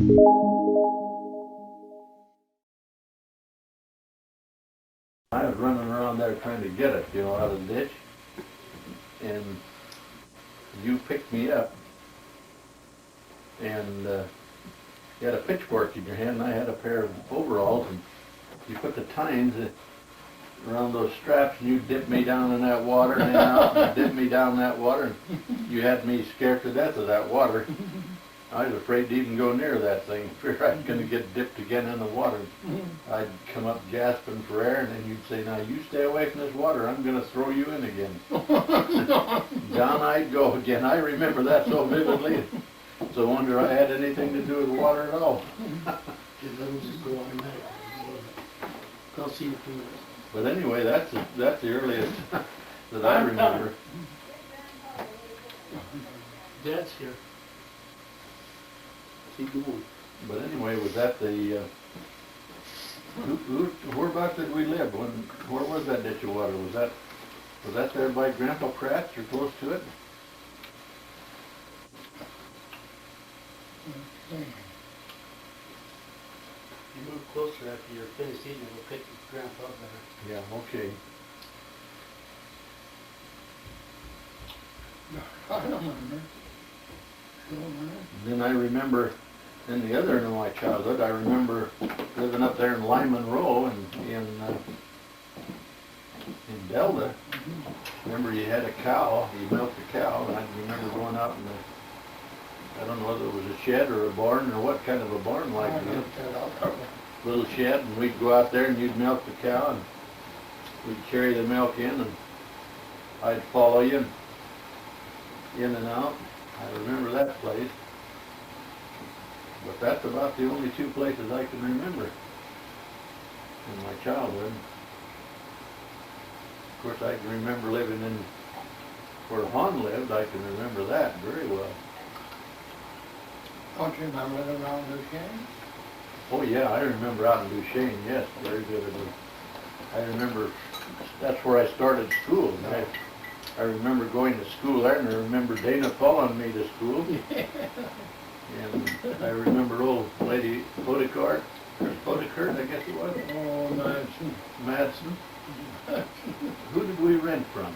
I was running around there trying to get it, out of the ditch, and you picked me up, and you had a pitchfork in your hand, and I had a pair of overalls, and you put the tines around those straps, and you dipped me down in that water, and then out, and you dipped me down in that water, and you had me scared to death of that water. I was afraid to even go near that thing, fear I was going to get dipped again in the water. I'd come up gasping for air, and then you'd say, now you stay away from this water, I'm going to throw you in again. Down I'd go again. I remember that so vividly. So I wonder I had anything to do with water at all. It'll just go automatic. I'll see you in a few minutes. But anyway, that's the earliest that I remember. Dad's here. Keep going. But anyway, was that the, whereabouts did we live? Where was that ditch of water? Was that there by Grandpa Pratt's or close to it? You move closer after you're finished eating, it'll pick your grandpa up better. Yeah, okay. I don't remember. Then I remember, in the other end of my childhood, I remember living up there in Lyman Row in Delta. Remember you had a cow, you milked a cow, and I remember going out in I don't know whether it was a shed or a barn or what kind of a barn like it. Little shed, and we'd go out there and you'd milk the cow, and we'd carry the milk in, and I'd follow you in and out. I remember that place. But that's about the only two places I can remember in my childhood. Of course, I can remember living in where Hon lived. I can remember that very well. Don't you remember the around Duchesne? Oh yeah, I remember out in Duchesne, yes, very vividly. I remember that's where I started school. And I remember going to school there, and I remember Dana following me to school. And I remember old lady Podicart, or Podicart, I guess it was. Oh, Madsen. Who did we rent from?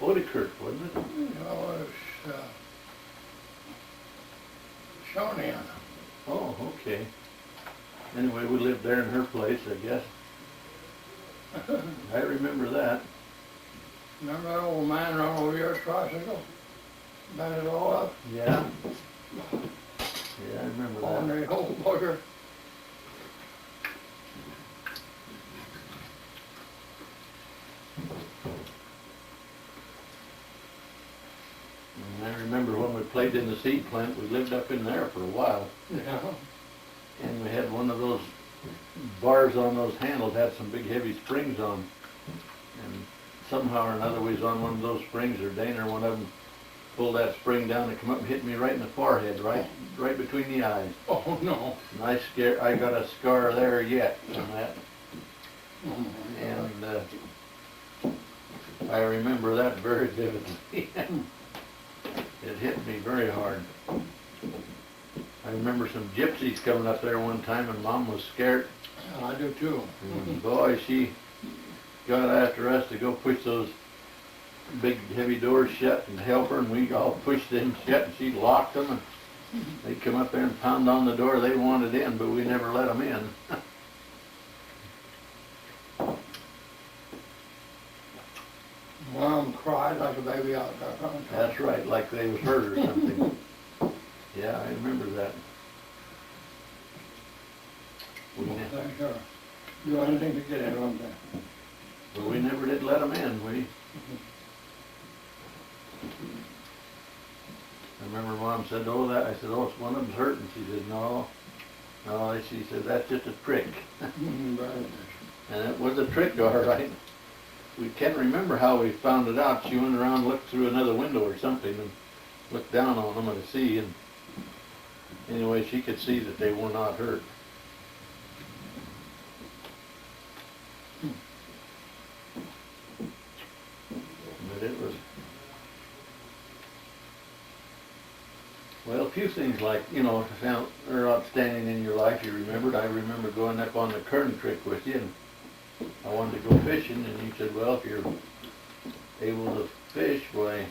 Podicart, wasn't it? No, it's Shawnean. Oh, okay. Anyway, we lived there in her place, I guess. I remember that. Remember that old man run over your tricycle? Bent it all up? Yeah. Yeah, I remember On that. the old bugger. And I remember when we played in the seed plant, we lived up in there for a while. Yeah. And we had one of those bars on those handles, had some big heavy springs on. And somehow or another we was on one of those springs, or Dana or one of them pulled that spring down and come up and hit me right in the forehead, right between the eyes. Oh no. And I got a scar there yet from that. Oh, And I remember that very vividly. It hit me very hard. I remember some gypsies coming up there one time, and Mom was scared. yeah, I do too. And boy, she got after us to go push those big heavy doors shut and help her, and we all pushed them shut, and she locked them, and they'd come up there and pound on the door. They wanted in, but we never let them in. Mom cried like a baby out there. That's right, like they was hurt or something. Yeah, I remember that. We, Sure. Do anything to get in on that. but we never did let them in. I remember Mom said, oh, that. I said, oh, it's one of them's hurting. She said, no. No, she said, that's just a trick. And it was a trick, all right. We can't remember how we found it out. She went around and looked through another window or something and looked down on them to see. And anyway, she could see that they were not hurt. But it was, Well, a few things like, are outstanding in your life you remembered. I remember going up on the Kern Creek with you, and I wanted to go fishing, and you said, well, if you're able to fish, why,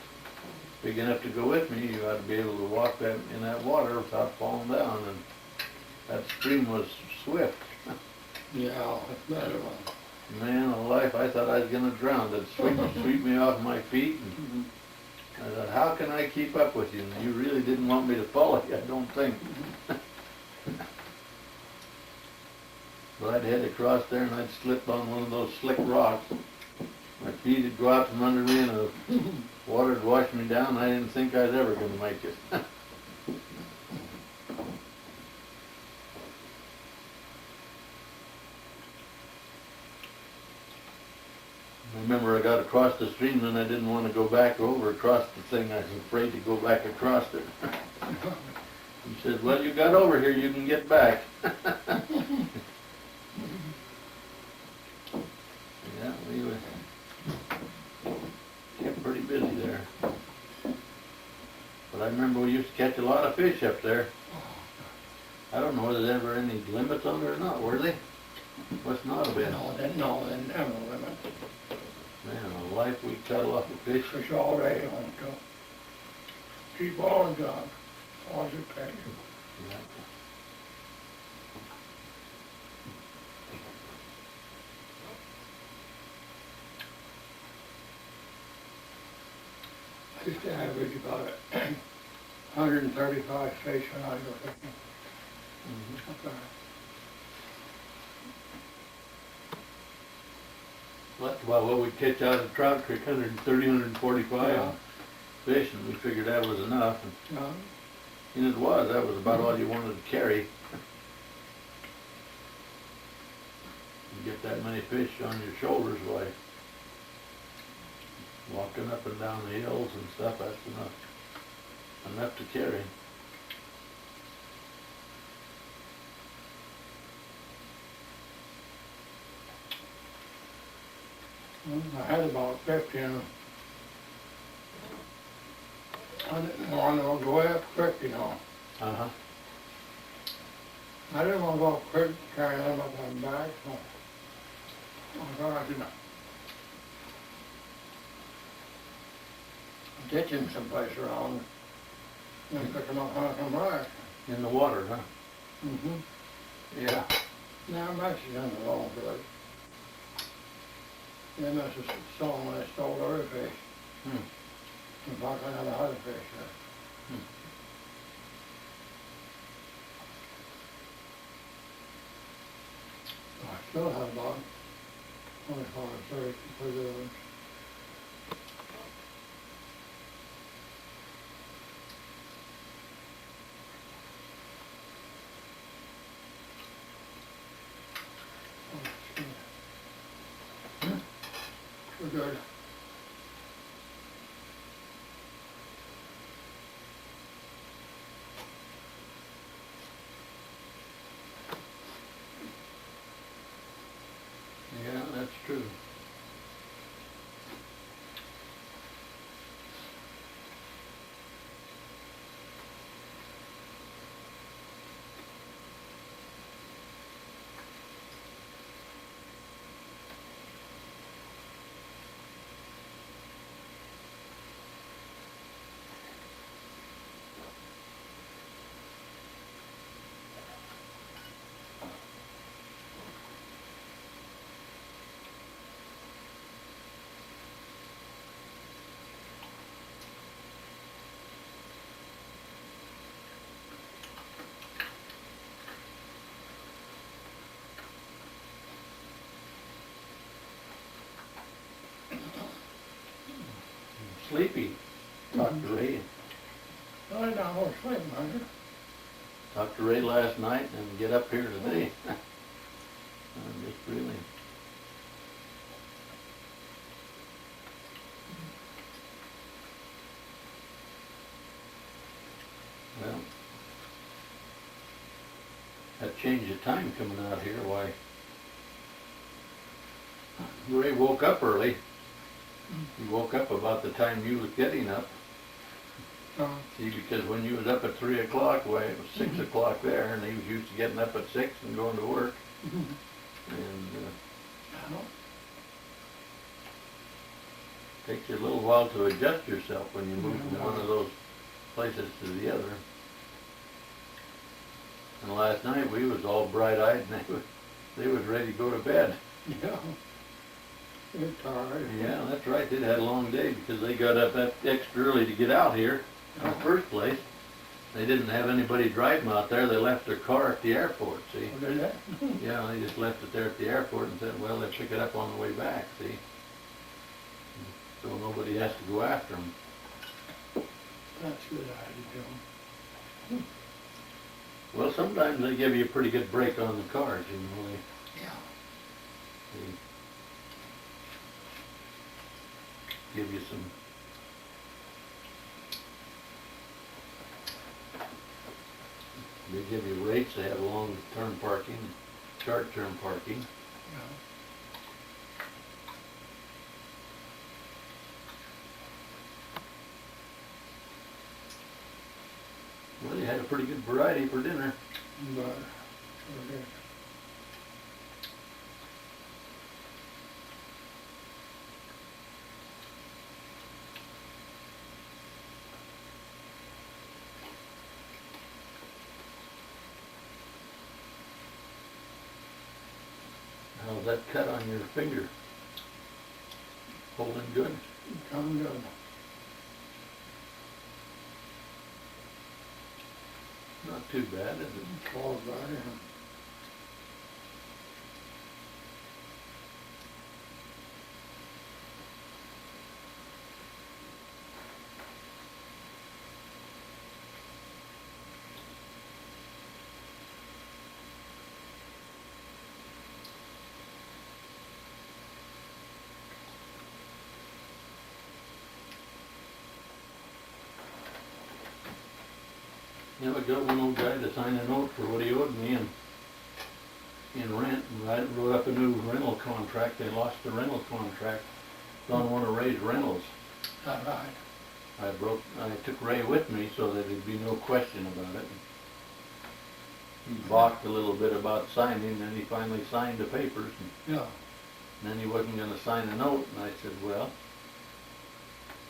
big enough to go with me, you ought to be able to walk that in that water without falling down, and that stream was swift. Yeah, that's better one. Man alive, I thought I was gonna drown. It sweep me off my feet, and I thought, how can I keep up with you? And you really didn't want me to follow you, I don't think. But I'd head across there and I'd slip on one of those slick rocks. My feet would go out from under me and the water would wash me down. I didn't think I was ever gonna make it. I remember I got across the stream and I didn't want to go back over across the thing. I was afraid to go back across it. He said, well, you got over here, you can get back. Yeah, we were kept pretty busy there. But I remember we used to catch a lot of fish up there. I don't know whether there ever any limits on it or not, were they? Must not have been. No, they never limit. Man, a life we cut a lot of fish. Fish all day on to keep all the jobs, all the pay. Yeah. I used to average about 135 fish when I go fishing. Mhm. Up there. Well, we catch out of Trout Creek, 130, 145 Yeah. fish, and we figured that was enough. Yeah. And it was, that was about all you wanted to carry. You get that many fish on your shoulders, why, walking up and down the hills and stuff, that's enough to carry. I had about 50 and I didn't want to go up quick, Uh-huh. I didn't want to go up quick, carry them up on my back, so I thought I could ditch him someplace around and pick him up when I come back. In the water, huh? Mm-hmm. Yeah. Now I'm actually on the wrong foot. They must have saw when I stole other fish. Hmm. In fact, I had other fish there. I still have about 25 or 30 preserves. We're good. Yeah, that's true. Sleepy. Talked to Ray. I don't know sleep, man. Talked to Ray last night and get up here today. I'm just really. Well, that change of time coming out here, why, Ray woke up early. He woke up about the time you was getting up. See, because when you was up at 3 o'clock, why, it was 6 o'clock there, and he was used to getting up at 6 and going to work. And, I know. takes you a little while to adjust yourself when you move from one of those places to the other. And last night, we was all bright-eyed, and they was ready to go to bed. Yeah. They're tired. Yeah, that's right, they'd had a long day, because they got up that extra early to get out here in the first place. They didn't have anybody drive them out there, they left their car at the airport, see? Oh, did that? Yeah, they just left it there at the airport and said, well, they'll pick it up on the way back, see? So nobody has to go after them. That's a good idea, Joe. Well, sometimes they give you a pretty good break on the cars, you know, Yeah. they give you some. They give you rates, they have long-term parking, short-term parking. Yeah. Well, you had a pretty good variety for dinner. But, okay. How's that cut on your finger? Holding good? Come good. Not too bad, is it? Falls right in. Yeah, I got one old guy to sign a note for what he owed me in rent, and I wrote up a new rental contract. They lost the rental contract. Don't want to raise rentals. All right. I took Ray with me so that there'd be no question about it. He balked a little bit about signing, then he finally signed the papers, Yeah. and then he wasn't gonna sign a note, and I said, well,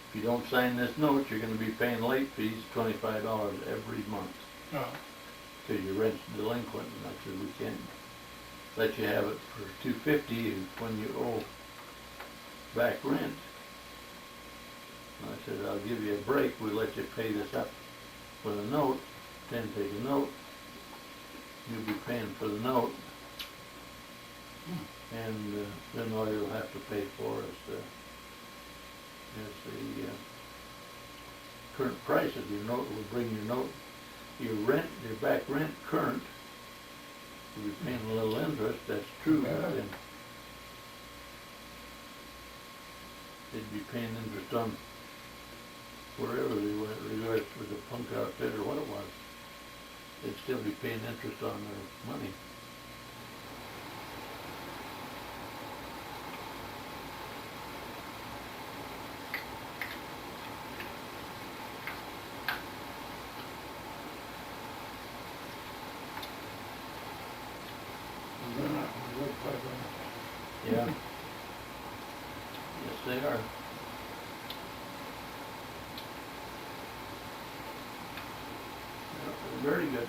if you don't sign this note, you're gonna be paying late fees, $25 every month, Yeah. till your rent's delinquent. And I said, we can't let you have it for $250 when you owe back rent. And I said, I'll give you a break, we'll let you pay this up with a note, then take a note, you'll be paying for the note, and then all you'll have to pay for is the current price of your note. Will bring your note, your rent, your back rent current. You'll be paying a little interest, that's true, but Yeah. then they'd be paying interest on wherever they went, whether it was a punk outfit or what it was. They'd still be paying interest on their money. They're not a good place. Yeah. Yes, they are. Yeah, they're very good.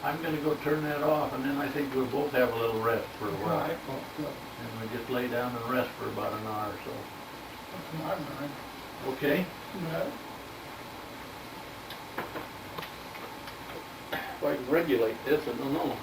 I'm gonna go turn that off, and then I think we'll both have a little rest for a while. Right. Well, good. And we just lay down and rest for about an hour or so. That's my mind. Okay? Yeah. If I can regulate this, I don't know.